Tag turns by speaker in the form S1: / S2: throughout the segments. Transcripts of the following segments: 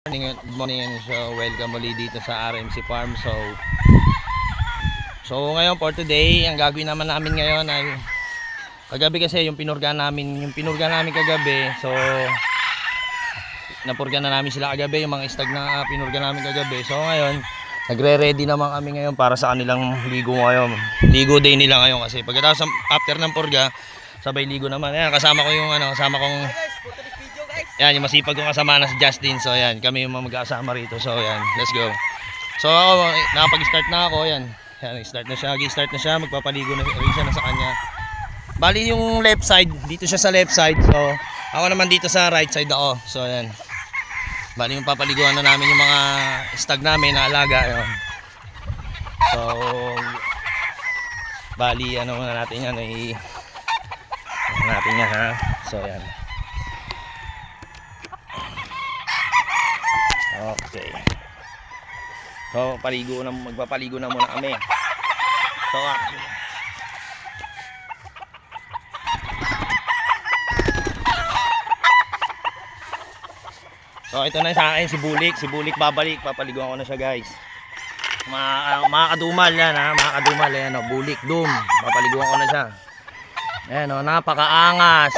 S1: Good morning and so welcome ulit dito sa RMC Farm. So ngayon for today, ang gagawin naman namin ngayon ay kagabi kasi yung pinurga namin kagabi. So napurga na namin sila kagabi, yung mga stag na pinurga namin kagabi. So ngayon, nagre-ready naman kami ngayon para sa kanilang ligo ngayon. Ligo day nila ngayon kasi pagkatapos after ng purga, sabay ligo naman. Ayan, kasama ko yung yan, yung masipag kong kasama na si Justin. So yan, kami yung mag-aasama rito. So yan, let's go. So ako, nakapag-start na ako. Yan, start na siya, magpapaligo na rin siya na sa kanya. Bali yung left side, dito siya sa left side. So ako naman dito sa right side ako. So yan, bali yung papaliguan na namin yung mga stag namin na alaga. Yan. So bali ano na natin yan, natin yan ha. So yan. Okay. So magpapaligo na muna kami. So ito na sa akin si Bulik babalik, papaliguan ko na siya, guys. Mga kadumal yan ha, mga kadumal yan, Bulik Dum, papaliguan ko na siya. Ayan napakaangas.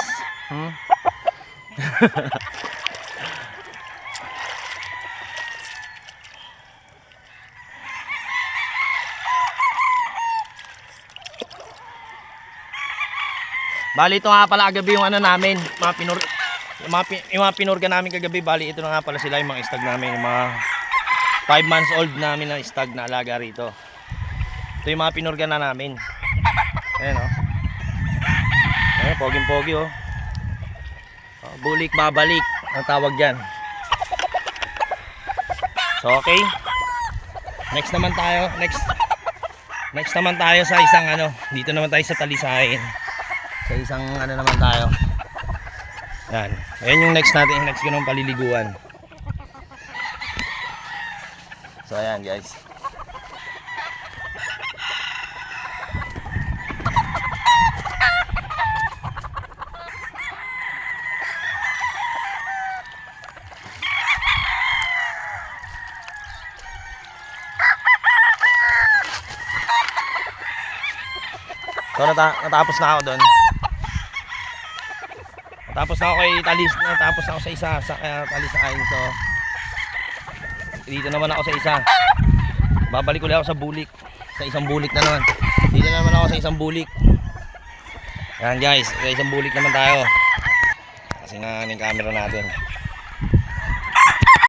S1: Bali ito nga pala kagabi yung namin, yung mga pinurga namin kagabi. Bali ito na nga pala sila, yung mga stag namin, yung mga 5 months old namin na stag na alaga rito. Ito yung mga pinurga na namin. Ayan poging-pogi Bulik babalik ang tawag dyan. So okay, next naman tayo sa isang dito naman tayo sa Talisain. Sa isang naman tayo. Yan. Ayan yung next ganun paliliguan. So ayan, guys. So natapos na ako doon. Tapos na ako kay natapos na ako sa isa sa Talisain. So dito naman ako sa isa. Babalik ulit ako sa Bulik. Sa isang Bulik na naman. Dito naman ako sa isang Bulik. Yan, guys, sa isang Bulik naman tayo. Kasi nga yung camera natin.